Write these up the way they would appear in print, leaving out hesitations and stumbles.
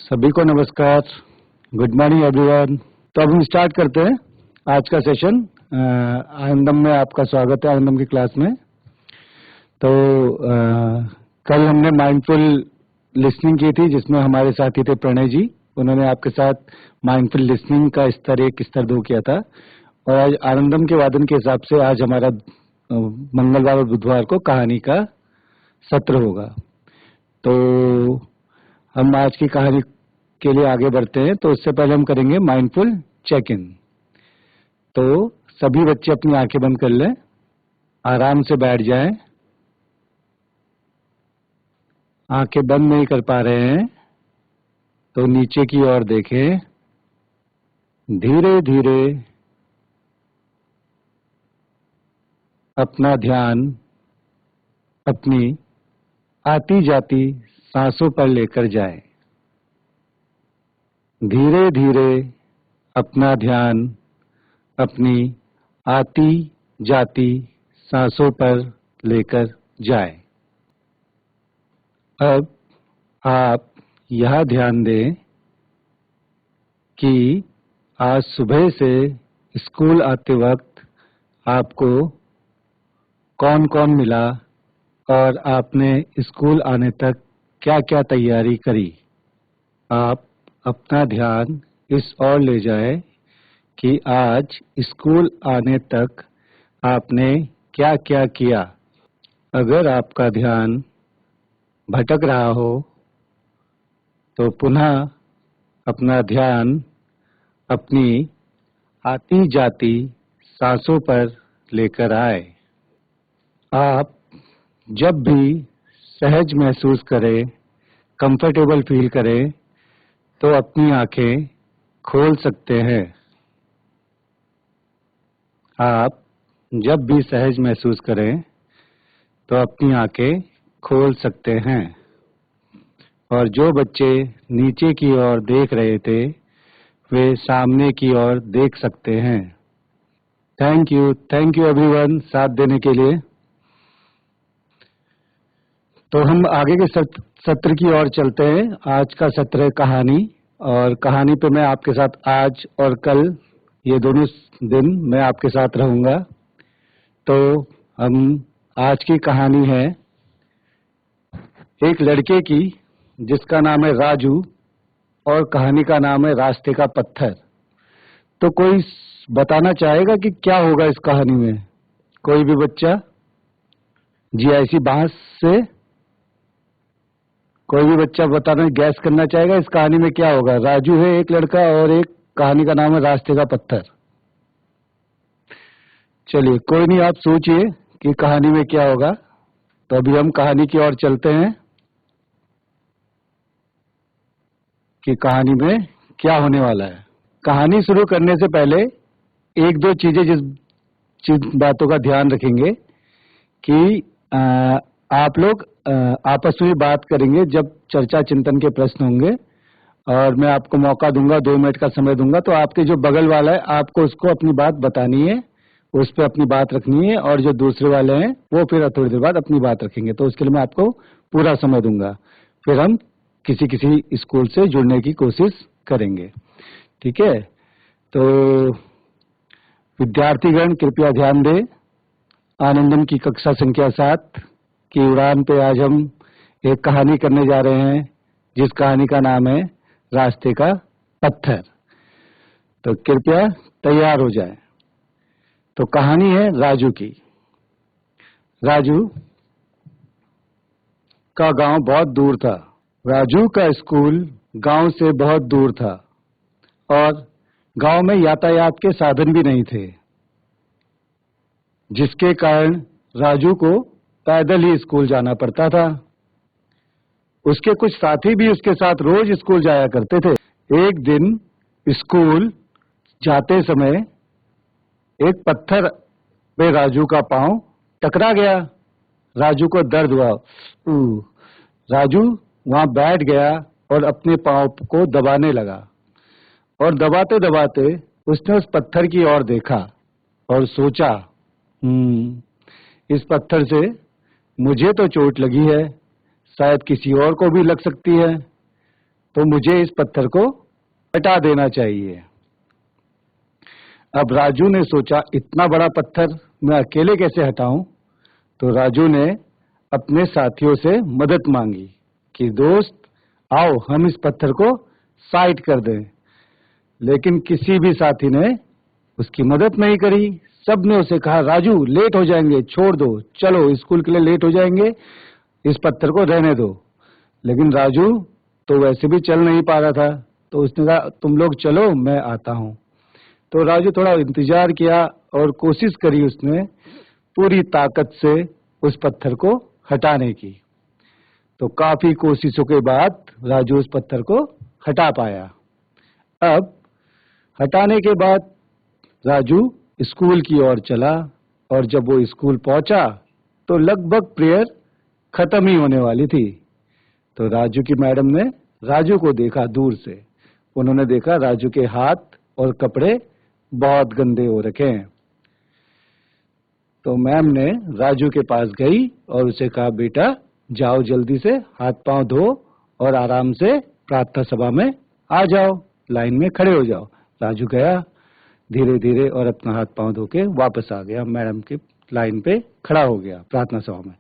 सभी को नमस्कार। Good morning everyone. तो अब हम स्टार्ट करते हैं आज का सेशन। आनंदम में आपका स्वागत है, आनंदम की क्लास में। तो कल हमने माइंडफुल लिसनिंग की थी, जिसमें हमारे साथी थे प्रणय जी। उन्होंने आपके साथ माइंडफुल लिसनिंग का स्तर 1 स्तर 2 किया था। और आज आनंदम के वादन के हिसाब से आज हमारा मंगलवार और बुधवार को कहानी का सत्र होगा। तो हम आज की कहानी के लिए आगे बढ़ते हैं। तो उससे पहले हम करेंगे माइंडफुल चेक इन। तो सभी बच्चे अपनी आंखें बंद कर लें, आराम से बैठ जाएं। आंखें बंद नहीं कर पा रहे हैं तो नीचे की ओर देखें। धीरे धीरे अपना ध्यान अपनी आती जाती सांसों पर लेकर जाएं। धीरे धीरे अपना ध्यान अपनी आती जाती सांसों पर लेकर जाएं। अब आप यह ध्यान दें कि आज सुबह से स्कूल आते वक्त आपको कौन कौन मिला और आपने स्कूल आने तक क्या क्या तैयारी करी। आप अपना ध्यान इस ओर ले जाएं कि आज स्कूल आने तक आपने क्या क्या किया। अगर आपका ध्यान भटक रहा हो तो पुनः अपना ध्यान अपनी आती जाती सांसों पर लेकर आए। आप जब भी सहज महसूस करें, कंफर्टेबल फील करें, तो अपनी आंखें खोल सकते हैं। आप जब भी सहज महसूस करें तो अपनी आंखें खोल सकते हैं। और जो बच्चे नीचे की ओर देख रहे थे वे सामने की ओर देख सकते हैं। थैंक यू एवरीवन साथ देने के लिए। तो हम आगे के सत्र की ओर चलते हैं। आज का सत्र है कहानी, और कहानी पे मैं आपके साथ आज और कल ये दोनों दिन मैं आपके साथ रहूंगा। तो हम आज की कहानी है एक लड़के की जिसका नाम है राजू, और कहानी का नाम है रास्ते का पत्थर। तो कोई बताना चाहेगा कि क्या होगा इस कहानी में? कोई भी बच्चा? जी, ऐसी बांस से कोई भी बच्चा बताना, गैस करना चाहेगा इस कहानी में क्या होगा? राजू है एक लड़का और एक कहानी का नाम है रास्ते का पत्थर। चलिए, कोई नहीं, आप सोचिए कि कहानी में क्या होगा। तो अभी हम कहानी की ओर चलते हैं कि कहानी में क्या होने वाला है। कहानी शुरू करने से पहले एक दो चीजें जिस बातों का ध्यान रखेंगे कि आप लोग आपस में बात करेंगे जब चर्चा चिंतन के प्रश्न होंगे, और मैं आपको मौका दूंगा, 2 मिनट का समय दूंगा। तो आपके जो बगल वाला है आपको उसको अपनी बात बतानी है, उस पर अपनी बात रखनी है, और जो दूसरे वाले हैं वो फिर थोड़ी देर बाद अपनी बात रखेंगे। तो उसके लिए मैं आपको पूरा समय दूंगा। फिर हम किसी किसी स्कूल से जुड़ने की कोशिश करेंगे, ठीक है? तो विद्यार्थीगण कृपया ध्यान दें। आनंदम की कक्षा संख्या 7 की उड़ान पे आज हम एक कहानी करने जा रहे हैं, जिस कहानी का नाम है रास्ते का पत्थर। तो कृपया तैयार हो जाएं। तो कहानी है राजू की। राजू का गांव बहुत दूर था। राजू का स्कूल गांव से बहुत दूर था, और गांव में यातायात के साधन भी नहीं थे, जिसके कारण राजू को पैदल ही स्कूल जाना पड़ता था। उसके कुछ साथी भी उसके साथ रोज स्कूल जाया करते थे। एक दिन स्कूल जाते समय एक पत्थर पे राजू का पांव टकरा गया। राजू को दर्द हुआ। राजू वहां बैठ गया और अपने पांव को दबाने लगा, और दबाते दबाते उसने उस पत्थर की ओर देखा और सोचा, इस पत्थर से मुझे तो चोट लगी है, शायद किसी और को भी लग सकती है। तो मुझे इस पत्थर को हटा देना चाहिए। अब राजू ने सोचा इतना बड़ा पत्थर मैं अकेले कैसे हटाऊं, तो राजू ने अपने साथियों से मदद मांगी कि दोस्त आओ हम इस पत्थर को साइड कर दें। लेकिन किसी भी साथी ने उसकी मदद नहीं करी। सबने उसे कहा राजू लेट हो जाएंगे, छोड़ दो, चलो स्कूल के लिए लेट हो जाएंगे, इस पत्थर को रहने दो। लेकिन राजू तो वैसे भी चल नहीं पा रहा था, तो उसने कहा तुम लोग चलो मैं आता हूं। तो राजू थोड़ा इंतजार किया और कोशिश करी उसने पूरी ताकत से उस पत्थर को हटाने की। तो काफी कोशिशों के बाद राजू उस पत्थर को हटा पाया। अब हटाने के बाद राजू स्कूल की ओर चला और जब वो स्कूल पहुंचा तो लगभग प्रेयर खत्म ही होने वाली थी। तो राजू की मैडम ने राजू को देखा दूर से। उन्होंने देखा राजू के हाथ और कपड़े बहुत गंदे हो रखे हैं। तो मैम ने राजू के पास गई और उसे कहा बेटा जाओ जल्दी से हाथ पांव धो और आराम से प्रार्थना सभा में आ जाओ, लाइन में खड़े हो जाओ। राजू गया धीरे धीरे और अपना हाथ पांव धो के वापस आ गया, मैडम की लाइन पे खड़ा हो गया प्रार्थना सभा में।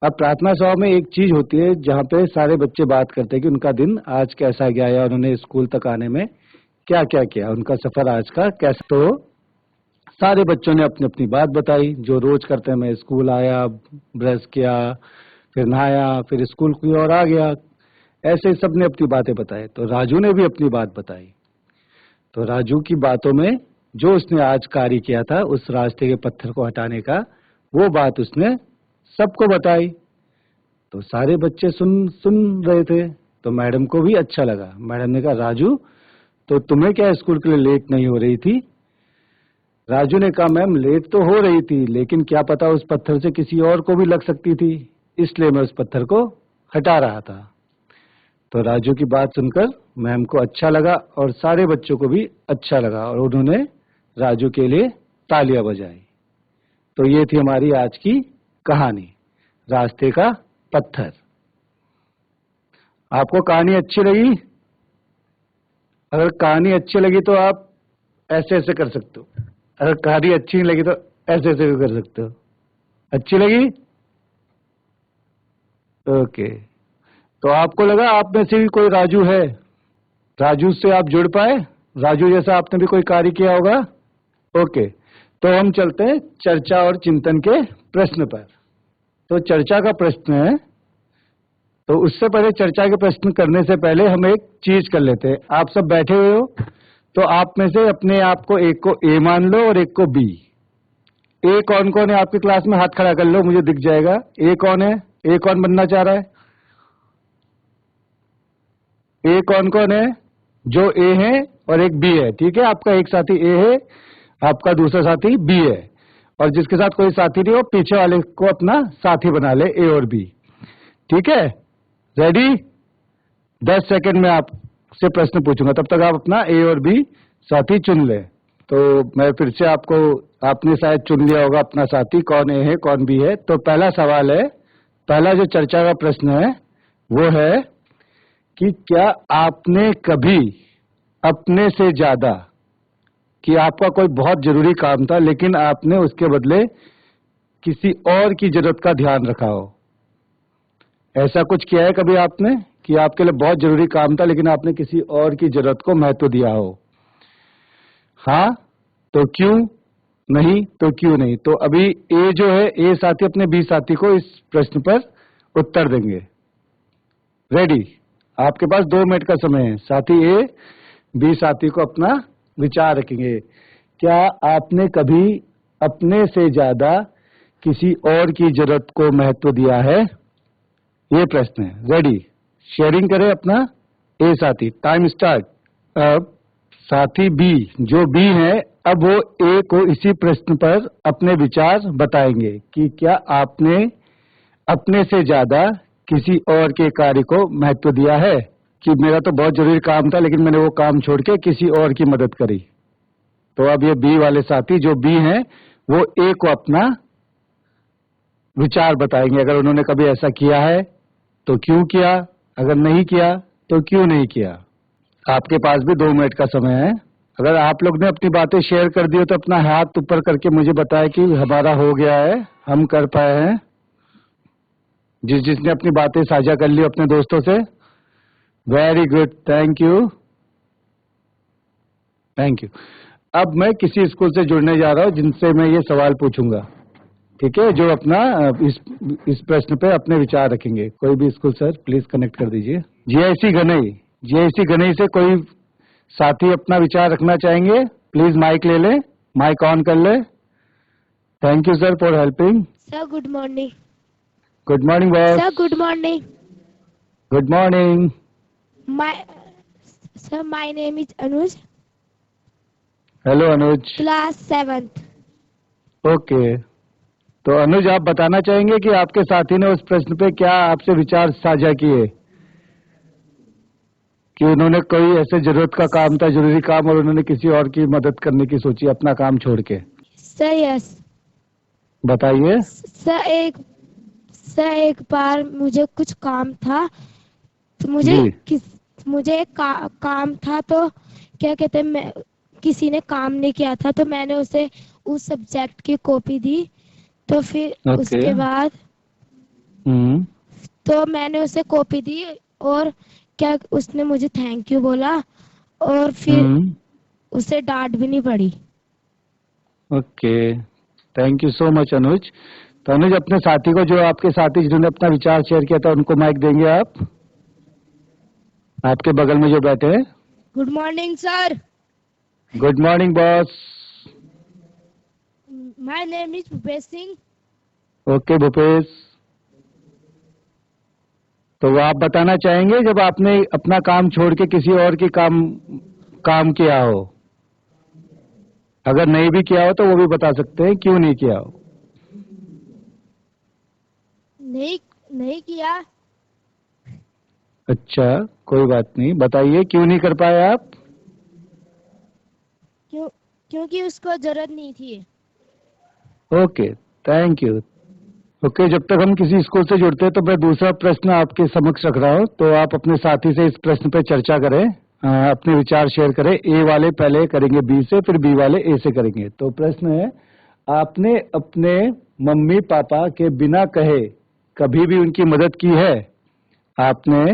अब प्रार्थना सभा में एक चीज होती है जहाँ पे सारे बच्चे बात करते हैं कि उनका दिन आज कैसा गया या उन्होंने स्कूल तक आने में क्या क्या किया, उनका सफर आज का कैसा। तो सारे बच्चों ने अपनी अपनी बात बताई जो रोज करते हैं। मैं स्कूल आया, ब्रश किया, फिर नहाया, फिर स्कूल की ओर आ गया, ऐसे सबने अपनी बातें बताई। तो राजू ने भी अपनी बात बताई। तो राजू की बातों में जो उसने आज कार्य किया था उस रास्ते के पत्थर को हटाने का, वो बात उसने सबको बताई। तो सारे बच्चे सुन रहे थे। तो मैडम को भी अच्छा लगा। मैडम ने कहा राजू तो तुम्हें क्या स्कूल के लिए लेट नहीं हो रही थी? राजू ने कहा मैम लेट तो हो रही थी, लेकिन क्या पता उस पत्थर से किसी और को भी लग सकती थी, इसलिए मैं उस पत्थर को हटा रहा था। तो राजू की बात सुनकर मैम को अच्छा लगा और सारे बच्चों को भी अच्छा लगा और उन्होंने राजू के लिए तालियां बजाई। तो ये थी हमारी आज की कहानी, रास्ते का पत्थर। आपको कहानी अच्छी लगी? अगर कहानी अच्छी लगी तो आप ऐसे ऐसे कर सकते हो, अगर कहानी अच्छी नहीं लगी तो ऐसे ऐसे भी कर सकते हो। अच्छी लगी? ओके। तो आपको लगा आप में से भी कोई राजू है? राजू से आप जुड़ पाए? राजू जैसा आपने भी कोई कार्य किया होगा? ओके। तो हम चलते हैं चर्चा और चिंतन के प्रश्न पर। तो चर्चा का प्रश्न है, तो उससे पहले चर्चा के प्रश्न करने से पहले हम एक चीज कर लेते हैं। आप सब बैठे हुए हो, तो आप में से अपने आप को एक को ए मान लो और एक को बी। ए कौन कौन है आपकी क्लास में? हाथ खड़ा कर लो, मुझे दिख जाएगा। ए कौन है? ए कौन बनना चाह रहा है? ए कौन कौन है? जो ए है और एक बी है, ठीक है। आपका एक साथी ए है, आपका दूसरा साथी बी है, और जिसके साथ कोई साथी नहीं हो पीछे वाले को अपना साथी बना ले, ए और बी, ठीक है। रेडी? 10 सेकंड में आपसे प्रश्न पूछूंगा, तब तक आप अपना ए और बी साथी चुन ले। तो मैं फिर से आपने शायद चुन लिया होगा अपना साथी, कौन ए है कौन बी है। तो पहला सवाल है, पहला जो चर्चा का प्रश्न है वो है कि क्या आपने कभी अपने से ज्यादा, कि आपका कोई बहुत जरूरी काम था लेकिन आपने उसके बदले किसी और की जरूरत का ध्यान रखा हो? ऐसा कुछ किया है कभी आपने कि आपके लिए बहुत जरूरी काम था लेकिन आपने किसी और की जरूरत को महत्व दिया हो? हाँ तो क्यों नहीं? तो क्यों नहीं? तो अभी ए जो है, ए साथी अपने बी साथी को इस प्रश्न पर उत्तर देंगे। रेडी? आपके पास 2 मिनट का समय है। साथी ए बी साथी को अपना विचार रखेंगे। क्या आपने कभी अपने से ज्यादा किसी और की जरूरत को महत्व दिया है? ये प्रश्न है। रेडी? शेयरिंग करें अपना ए साथी। Time start. अब साथी बी, जो बी है, अब वो ए को इसी प्रश्न पर अपने विचार बताएंगे कि क्या आपने अपने से ज्यादा किसी और के कार्य को महत्व दिया है, कि मेरा तो बहुत जरूरी काम था लेकिन मैंने वो काम छोड़ के किसी और की मदद करी। तो अब ये बी वाले साथी जो बी हैं वो ए को अपना विचार बताएंगे। अगर उन्होंने कभी ऐसा किया है तो क्यों किया, अगर नहीं किया तो क्यों नहीं किया? आपके पास भी 2 मिनट का समय है। अगर आप लोग ने अपनी बातें शेयर कर दी हो तो अपना हाथ ऊपर करके मुझे बताएं कि हमारा हो गया है, हम कर पाए हैं। जिसने अपनी बातें साझा कर ली अपने दोस्तों से, very good, thank you, thank you. अब मैं किसी स्कूल से जुड़ने जा रहा हूं जिनसे मैं ये सवाल पूछूंगा, ठीक है, जो अपना इस प्रश्न पे अपने विचार रखेंगे। कोई भी स्कूल सर प्लीज कनेक्ट कर दीजिए। जीआईसी गनई से कोई साथी अपना विचार रखना चाहेंगे? प्लीज माइक ले ले, माइक ऑन कर ले। Thank you sir for helping. Sir, good morning. Good morning boss. Sir, good morning. Good morning. My Sir, my name is Anuj, hello Anuj. class 7th. Okay, तो अनुज आप बताना चाहेंगे कि आपके साथी ने उस प्रश्न पे क्या आपसे विचार साझा किए, कि उन्होंने कोई ऐसे जरूरत का काम था, जरूरी काम, और उन्होंने किसी और की मदद करने की सोची अपना काम छोड़ के? Sir, yes. बताइए। सर एक बार मुझे कुछ काम था, तो जी। मुझे एक काम था, तो क्या कहते हैं, मैं किसी ने काम नहीं किया था, तो मैंने उसे उस सब्जेक्ट की कॉपी दी। तो फिर ओके। उसके बाद हम्म। तो मैंने उसे कॉपी दी, और क्या उसने मुझे थैंक यू बोला, और फिर हम्म। उसे डांट भी नहीं पड़ी। Okay, thank you so much Anuj. तो अनुज अपने साथी को, जो आपके साथी जिन्होंने अपना विचार शेयर किया था, उनको माइक देंगे आप? आपके बगल में जो बैठे हैं। Good morning sir, good morning boss. My name is Bhupesh Singh. Okay Bhupesh, तो वो आप बताना चाहेंगे जब आपने अपना काम छोड़ के किसी और की काम किया हो? अगर नहीं भी किया हो तो वो भी बता सकते हैं क्यों नहीं किया हो। नहीं नहीं किया। अच्छा, कोई बात नहीं, बताइए क्यों नहीं कर पाए आप? क्योंकि उसको जरूरत नहीं थी। Okay, thank you. ओके, जब तक हम किसी स्कूल से जुड़ते हैं तो मैं दूसरा प्रश्न आपके समक्ष रख रहा हूँ, तो आप अपने साथी से इस प्रश्न पर चर्चा करें, अपने विचार शेयर करें। ए वाले पहले करेंगे बी से, फिर बी वाले ए से करेंगे। तो प्रश्न है, आपने अपने मम्मी पापा के बिना कहे कभी भी उनकी मदद की है? आपने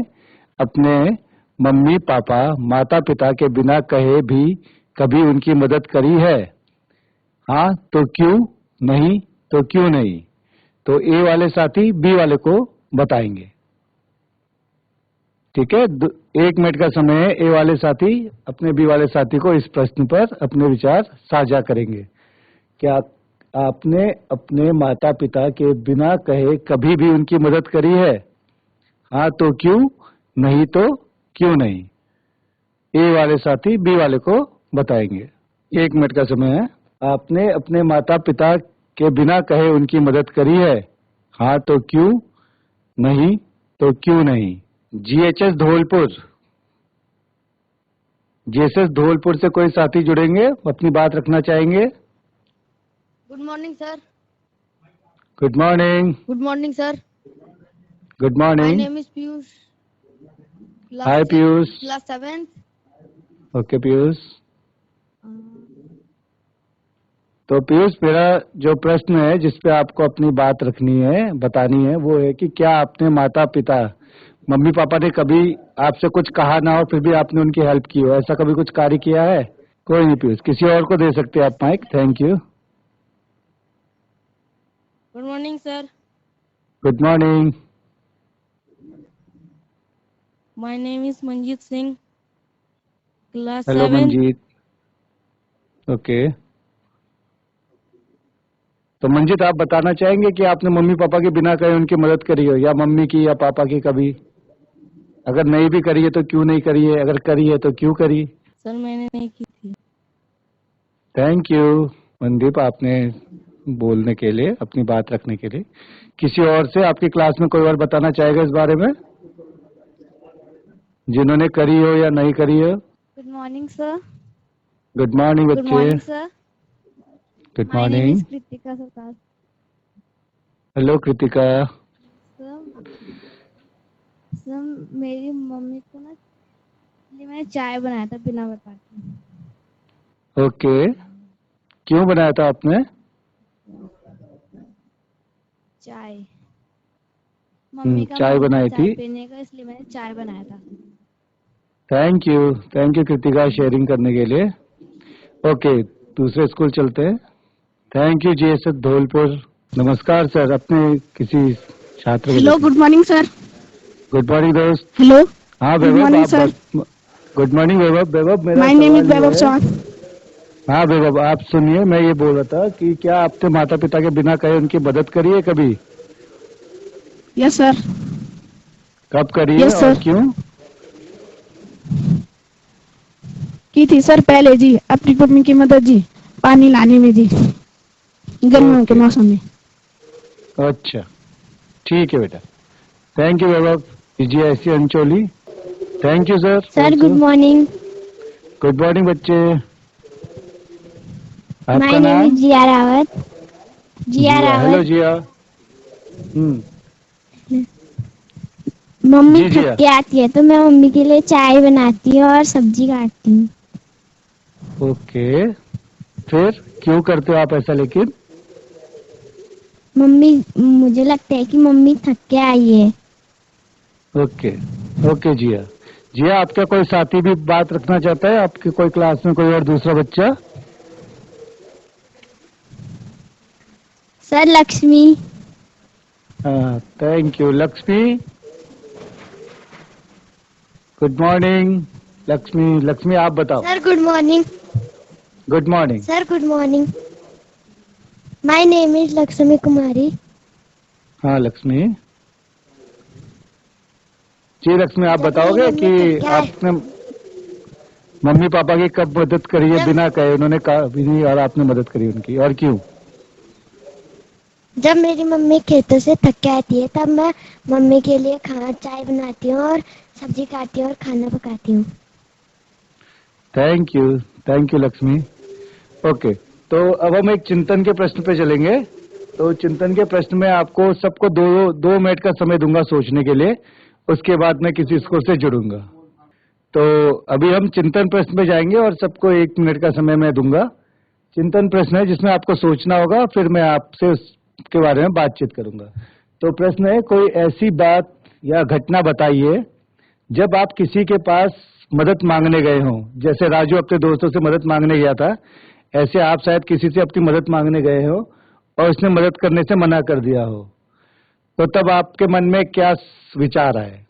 अपने मम्मी पापा, माता पिता के बिना कहे भी कभी उनकी मदद करी है? हाँ तो क्यों, नहीं तो क्यों नहीं? तो ए वाले साथी बी वाले को बताएंगे, ठीक है। 1 मिनट का समय है। ए वाले साथी अपने बी वाले साथी को इस प्रश्न पर अपने विचार साझा करेंगे। क्या आपने अपने माता पिता के बिना कहे कभी भी उनकी मदद करी है? हाँ तो क्यों, नहीं तो क्यों नहीं? ए वाले साथी बी वाले को बताएंगे। 1 मिनट का समय है। आपने अपने माता पिता के बिना कहे उनकी मदद करी है? हाँ तो क्यों, नहीं तो क्यों नहीं? जीएचएस धौलपुर, जीएसएस धौलपुर से कोई साथी जुड़ेंगे, अपनी बात रखना चाहेंगे? Good morning sir. Good morning. Good morning sir. Good my morning. Name is Piyush, hi Piyush. Class 7th। Okay Piyush, तो पीयूष मेरा जो प्रश्न है जिस पे आपको अपनी बात रखनी है, बतानी है, वो है कि क्या आपने माता पिता, मम्मी पापा ने कभी आपसे कुछ कहा ना हो फिर भी आपने उनकी हेल्प की हो, ऐसा कभी कुछ कार्य किया है? कोई नहीं पीयूष, किसी और को दे सकते हैं आप mic. Thank you. Good morning sir, good morning. My name is Manjeet Singh, class hello 7th। Manjeet. Okay, तो मंजीत आप बताना चाहेंगे कि आपने मम्मी पापा के बिना कहे उनकी मदद करी हो, या मम्मी की या पापा की कभी? अगर नहीं भी करी है तो क्यों नहीं करी है, अगर करी है तो क्यों करी? सर मैंने नहीं की थी। थैंक यू मनदीप, आपने बोलने के लिए, अपनी बात रखने के लिए। किसी और से आपकी क्लास में कोई और बताना चाहेगा इस बारे में, जिन्होंने करी हो या नहीं करी हो? Good morning sir. Good morning good बच्चे। Morning sir. Good my name morning. Is Kritika Sarkar. Hello Kritika. Sir मेरी मम्मी को ना इसलिए मैंने चाय बनाया था बिना बता के। ओके, क्यों बनाया था आपने? चाय, मम्मी का चाय मन था बनाई चाय थी। पीने का, इसलिए मैंने चाय बनाया था। थैंक यू कृतिका शेयरिंग करने के लिए। ओके, दूसरे स्कूल चलते हैं। Thank you GS Dholpur. नमस्कार सर, अपने किसी छात्र को हेलो, देखें। Good morning sir. Good morning दोस्त। हेलो, हाँ गुड वैभव, मॉर्निंग आप सर। गुड मॉर्निंग वैभव। वैभव, मेरा माय नेम इज सवाल ये वैभव है। चौहान। हाँ वैभव, आप सुनिए, मैं ये बोल रहा था कि क्या आपने माता पिता के बिना कहे उनकी मदद करी है कभी? Yes sir. कब करी है यस और सर, क्यों? की थी सर पहले जी, अपनी मम्मी की मदद जी, पानी लाने में जी, गर्मियों के ओके, मौसम में। अच्छा, ठीक है बेटा। थैंक यू वैभव। कीजिए ऐसी Ancholi. Thank you sir sir good also. Morning. Good morning बच्चे। माय आपका नेम इज नाम? जिया रावत। जिया जिया। हेलो रावत। जिया। मम्मी जी थक जिया। के आती है तो मैं मम्मी के लिए चाय बनाती हूँ और सब्जी काटती हूँ। ओके, फिर क्यों करते हो आप ऐसा लेकिन? मम्मी, मुझे लगता है कि मम्मी थक के आई है। ओके, ओके जिया। जिया, आपका कोई साथी भी बात रखना चाहता है? आपके कोई क्लास में कोई और दूसरा बच्चा? सर लक्ष्मी। हाँ, thank you Lakshmi. Good morning Lakshmi. Lakshmi आप बताओ। Sir good morning. Good morning. Sir good morning. My name is Lakshmi Kumari. हाँ लक्ष्मी। जी लक्ष्मी, आप जब मेरी बताओगे मम्मी कि थक के आए, आपने मम्मी पापा की कब मदद करी है जब बिना कहे? उन्होंने कहा भी नहीं और आपने मदद करी उनकी, और क्यों? जब मेरी मम्मी खेतों से थक के आती है तब मैं मम्मी के लिए खाना चाय बनाती हूँ और सब्जी काटती हूँ और खाना पकाती हूँ। Thank you Lakshmi. ओके, तो अब हम एक चिंतन के प्रश्न पे चलेंगे। तो चिंतन के प्रश्न में आपको सबको दो मिनट का समय दूंगा सोचने के लिए। उसके बाद मैं किसी स्कूल से जुड़ूंगा। तो अभी हम चिंतन प्रश्न पे जाएंगे और सबको 1 मिनट का समय मैं दूंगा। चिंतन प्रश्न है जिसमें आपको सोचना होगा, फिर मैं आपसे उसके बारे में बातचीत करूंगा। तो प्रश्न है, कोई ऐसी बात या घटना बताइए जब आप किसी के पास मदद मांगने गए हों। जैसे राजू अपने दोस्तों से मदद मांगने गया था, ऐसे आप शायद किसी से अपनी मदद मांगने गए हो और उसने मदद करने से मना कर दिया हो। तो तब आपके मन में क्या विचार आए?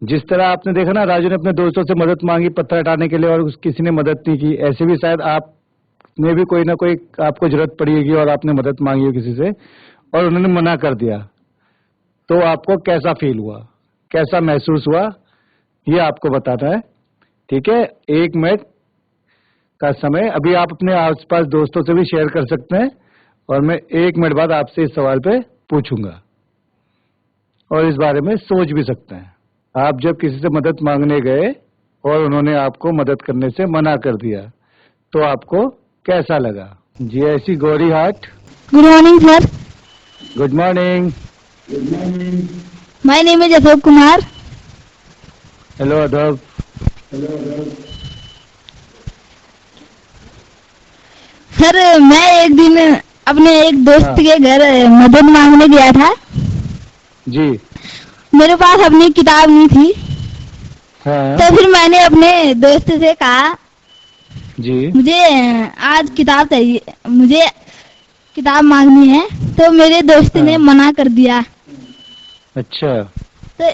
जिस तरह आपने देखा ना, राजू ने अपने दोस्तों से मदद मांगी पत्थर हटाने के लिए और किसी ने मदद नहीं की, ऐसे भी शायद आप में भी कोई ना कोई आपको जरूरत पड़ी होगी और आपने मदद मांगी हो किसी से और उन्होंने मना कर दिया। तो आपको कैसा फील हुआ, कैसा महसूस हुआ, ये आपको बताना है। ठीक है, 1 मिनट का समय। अभी आप अपने आसपास दोस्तों से भी शेयर कर सकते हैं और मैं 1 मिनट बाद आपसे इस सवाल पे पूछूंगा और इस बारे में सोच भी सकते हैं। आप जब किसी से मदद मांगने गए और उन्होंने आपको मदद करने से मना कर दिया, तो आपको कैसा लगा? जी ऐसी गौरी हाट। Good morning sir. Good morning. My name is Ashok Kumar. Hello Adhav. Sir मैं एक दिन अपने एक दोस्त हाँ के घर मदद मांगने गया था। जी। मेरे पास अपनी किताब नहीं थी, हाँ तो फिर मैंने अपने दोस्त से कहा जी। मुझे आज किताब चाहिए, मुझे किताब मांगनी है। तो मेरे दोस्त ने हाँ, मना कर दिया। अच्छा। तो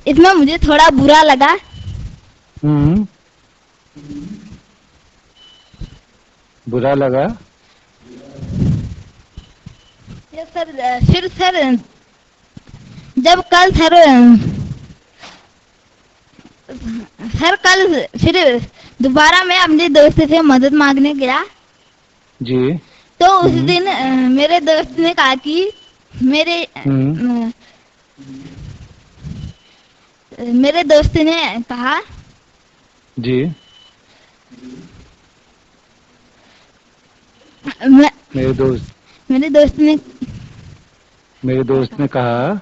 इसमें मुझे थोड़ा बुरा लगा। हम्म, बुरा लगा। फिर सर जब कल सर सर कल फिर दोबारा मैं अपने दोस्त से मदद मांगने गया। जी। तो उस हम्म। दिन मेरे दोस्त ने कहा कि मेरे हम्म। मेरे दोस्त ने कहा जी। मैं, मेरे दोस्त मेरे दोस्त ने मेरे क्या दोस्त कहा? ने कहा।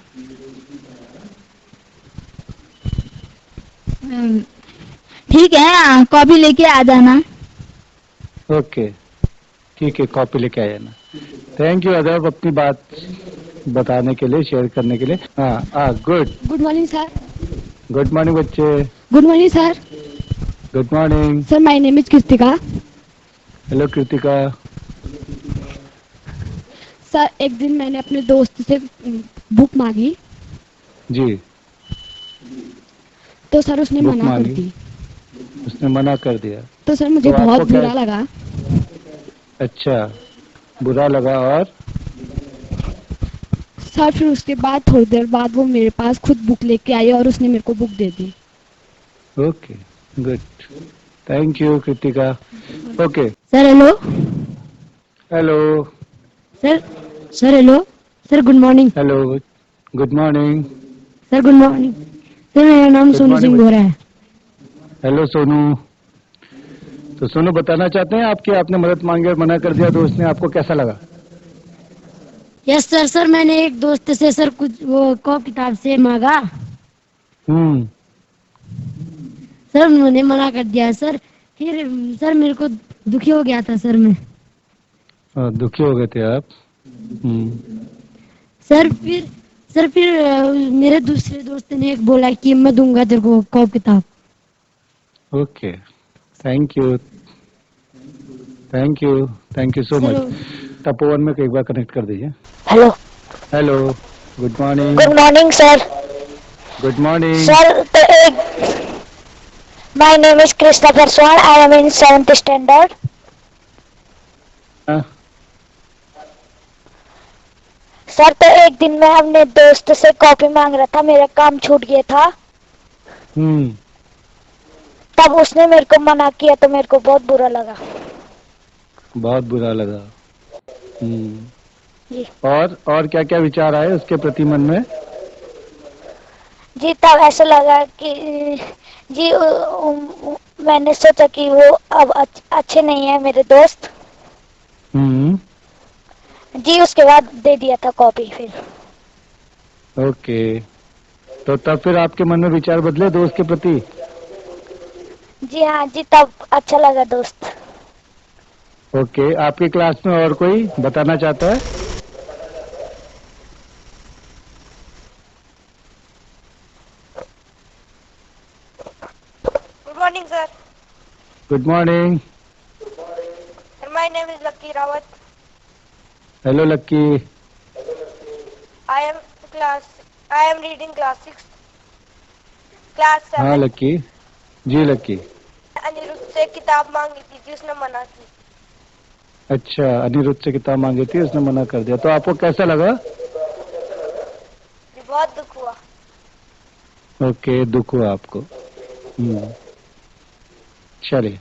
ठीक है, कॉपी लेके आ जाना। ओके, ठीक है, कॉपी लेके आ जाना। थैंक यू अदब, अपनी बात बताने के लिए, शेयर करने के लिए। हाँ, good good morning sir. Good morning बच्चे। Good morning sir. Good morning. Sir my name is Kritika. Hello Kritika. Sir एक दिन मैंने अपने दोस्त से बुक मांगी जी। तो सर उसने बुक मना कर मांगी, दी। उसने मना कर दिया। तो सर मुझे तो बहुत आपको क्या? बुरा लगा। अच्छा, बुरा लगा और? सर फिर उसके बाद थोड़ी देर बाद वो मेरे पास खुद बुक लेके आई और उसने मेरे को book they the. Okay, good, thank you Kritika. Okay, sir hello. Hello. Sir sir hello. Sir good morning. Hello, good morning. Sir good morning. Sir मेरा नाम गुड सोनू मॉर्निंग सिंह बच्चे। गोरा है। हेलो सोनू। तो सोनू बताना चाहते हैं आपकी, आपने मदद मांगी और मना कर दिया दोस्त ने, आपको कैसा लगा? Yes sir. सर मैंने एक दोस्त से सर कुछ वो कॉपी किताब से मांगा। हम्म। सर उन्होंने मना कर दिया सर। फिर सर मेरे को दुखी हो गया था सर मैं। दुखी हो गए थे आप? हम्म। सर फिर मेरे दूसरे दोस्त ने एक बोला कि मैं दूंगा तेरे को कॉपी किताब। Okay, thank you, thank you, thank you so sir much. Tapovan में एक बार कनेक्ट कर दीजिए। Hello. Hello, good morning. Good morning sir. Good morning. Sir तो एक my name is Krishna Parsavan. I am in 7th standard. Sir तो एक दिन मैं अपने दोस्त से कॉपी मांग रहा था, मेरा काम छूट गया था। हम्म। तब उसने मेरे को मना किया तो मेरे को बहुत बुरा लगा। बहुत बुरा लगा। हम्म। जी और क्या क्या विचार आए उसके प्रति मन में? जी तब ऐसा लगा कि जी मैंने सोचा कि वो अब अच्छे नहीं है मेरे दोस्त। हम्म। जी उसके बाद दे दिया था कॉपी फिर। ओके, तो तब फिर आपके मन में विचार बदले दोस्त के प्रति? जी हाँ जी तब अच्छा लगा दोस्त। ओके, आपकी क्लास में और कोई बताना चाहता है? Good morning sir. Good morning. My name is lucky Rawat. Hello lucky. I am I am reading class 6 class हाँ 7। लक्की, जी लक्की। अनिरुद्ध से किताब मांगी थी उसने मना की। अच्छा, अनिरुद्ध से किताब मांगी थी, उसने मना कर दिया, तो आपको कैसा लगा? जी बहुत दुख हुआ। ओके, दुख हुआ आपको। चलिए,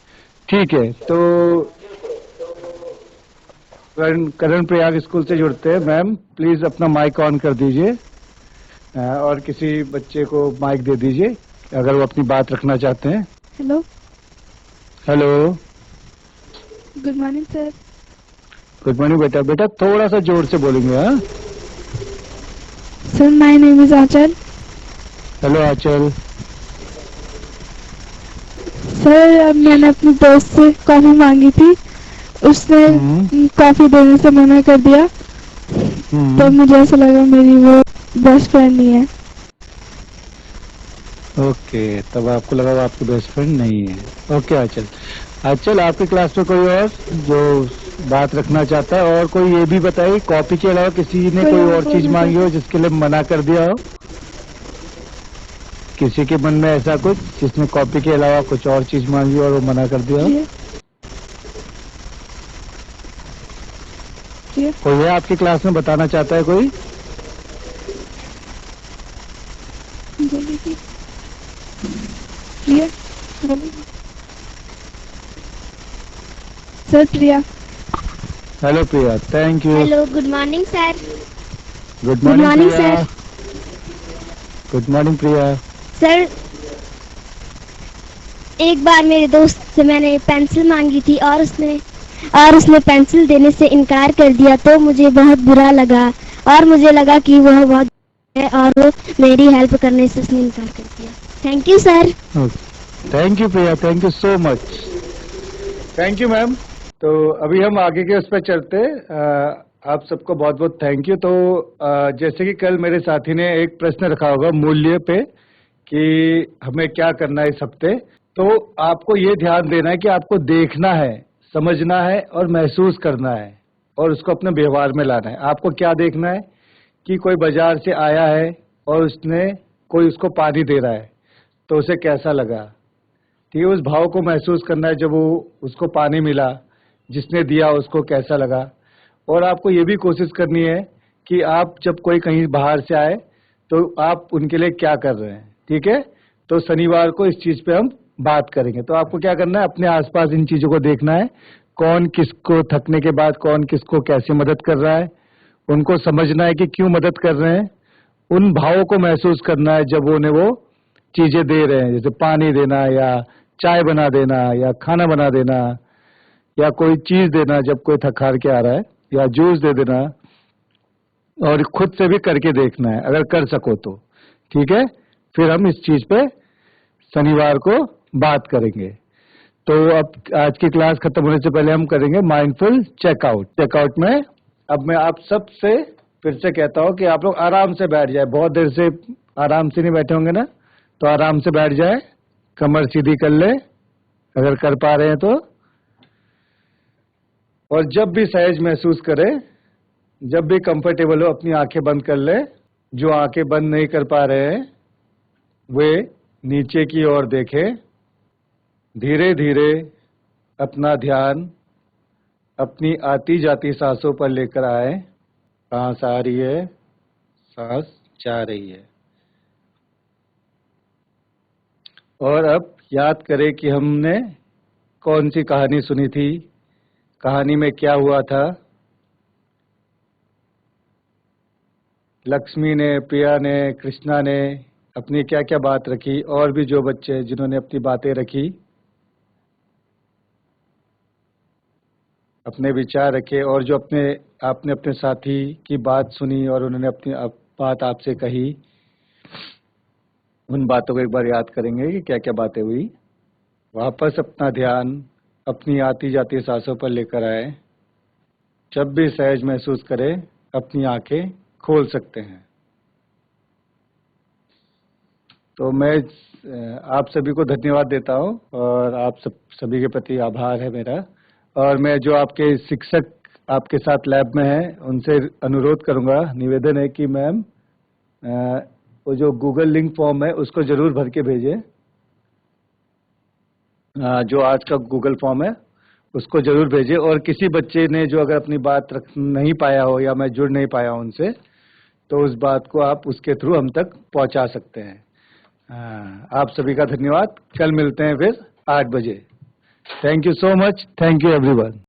ठीक है। तो करण प्रयाग स्कूल से जुड़ते हैं। मैम प्लीज अपना माइक ऑन कर दीजिए और किसी बच्चे को माइक दे दीजिए अगर वो अपनी बात रखना चाहते हैं। Hello. Hello, good morning sir. Good morning बेटा। बेटा थोड़ा सा जोर से बोलेंगे। हाँ, sir my name is Anchal. Hello Anchal. Sir मैंने अपने दोस्त से कॉफी मांगी थी, उसने कॉफी देने से मना कर दिया। तो मुझे ऐसा लगा मेरी वो बेस्ट फ्रेंड नहीं है। ओके, तब आपको लगा वो आपकी बेस्ट फ्रेंड नहीं है। ओके आंचल। आंचल, आपकी क्लास में कोई और जो बात रखना चाहता है? और कोई ये भी बताइए, कॉपी के अलावा किसी ने कोई और चीज मांगी हो जिसके लिए मना कर दिया हो? किसी के मन में ऐसा कुछ जिसने कॉपी के अलावा कुछ और चीज मांगी और वो मना कर दिया हो? कोई है आपकी क्लास में बताना चाहता है कोई? Priya. Sir Priya. Hello Priya, thank you. Hello good morning sir. Good morning, morning Priya. sir. Good morning Priya. Sir एक बार मेरे दोस्त से मैंने पेंसिल मांगी थी और उसने पेंसिल देने से इनकार कर दिया तो मुझे बहुत बुरा लगा और मुझे लगा कि वह बहुत है और वो मेरी हेल्प करने से उसने इनकार कर दिया। Thank you sir. Thank you Priya, thank you so much. Thank you ma'am. तो अभी हम आगे के उस पर चलते आप सबको बहुत बहुत थैंक यू। तो जैसे कि कल मेरे साथी ने एक प्रश्न रखा होगा मूल्य पे कि हमें क्या करना है इस हफ्ते, तो आपको ये ध्यान देना है कि आपको देखना है, समझना है और महसूस करना है और उसको अपने व्यवहार में लाना है। आपको क्या देखना है कि कोई बाजार से आया है और उसने कोई उसको पानी दे रहा है तो उसे कैसा लगा, ठीक है, उस भाव को महसूस करना है। जब वो उसको पानी मिला, जिसने दिया उसको कैसा लगा। और आपको ये भी कोशिश करनी है कि आप जब कोई कहीं बाहर से आए तो आप उनके लिए क्या कर रहे हैं, ठीक है। तो शनिवार को इस चीज पे हम बात करेंगे। तो आपको क्या करना है, अपने आसपास इन चीजों को देखना है, कौन किसको थकने के बाद कौन किसको कैसे मदद कर रहा है, उनको समझना है कि क्यों मदद कर रहे हैं, उन भावों को महसूस करना है जब उन्हें वो चीजें दे रहे हैं, जैसे पानी देना या चाय बना देना या खाना बना देना या कोई चीज देना जब कोई थक हार के आ रहा है, या जूस दे देना। और खुद से भी करके देखना है अगर कर सको तो, ठीक है। फिर हम इस चीज पे शनिवार को बात करेंगे। तो अब आज की क्लास खत्म होने से पहले हम करेंगे माइंडफुल चेकआउट। चेकआउट में अब मैं आप सब से फिर से कहता हूं कि आप लोग आराम से बैठ जाए, बहुत देर से आराम से नहीं बैठे होंगे ना, तो आराम से बैठ जाए, कमर सीधी कर ले अगर कर पा रहे हैं तो। और जब भी सहज महसूस करें, जब भी कंफर्टेबल हो, अपनी आंखें बंद कर ले। जो आंखें बंद नहीं कर पा रहे हैं वे नीचे की ओर देखें। धीरे धीरे अपना ध्यान अपनी आती जाती सांसों पर लेकर आए। सांस आ रही है, सांस जा रही है। और अब याद करें कि हमने कौन सी कहानी सुनी थी, कहानी में क्या हुआ था। लक्ष्मी ने, प्रिया ने, कृष्णा ने अपनी क्या क्या बात रखी, और भी जो बच्चे जिन्होंने अपनी बातें रखी, अपने विचार रखे, और जो आपने अपने साथी की बात सुनी और उन्होंने अपनी बात आपसे कही, उन बातों को एक बार याद करेंगे कि क्या क्या बातें हुई। वापस अपना ध्यान अपनी आती जाती सांसों पर लेकर आए। जब भी सहज महसूस करें अपनी आंखें खोल सकते हैं। तो मैं आप सभी को धन्यवाद देता हूं और आप सभी के प्रति आभार है मेरा। और मैं जो आपके शिक्षक आपके साथ लैब में हैं उनसे अनुरोध करूंगा, निवेदन है कि मैम वो जो गूगल लिंक फॉर्म है उसको जरूर भर के भेजें। जो आज का गूगल फॉर्म है उसको जरूर भेजें। और किसी बच्चे ने जो अगर अपनी बात रख नहीं पाया हो या मैं जुड़ नहीं पाया हूं उनसे, तो उस बात को आप उसके थ्रू हम तक पहुंचा सकते हैं। आप सभी का धन्यवाद। कल मिलते हैं फिर 8 बजे। Thank you so much. Thank you everyone.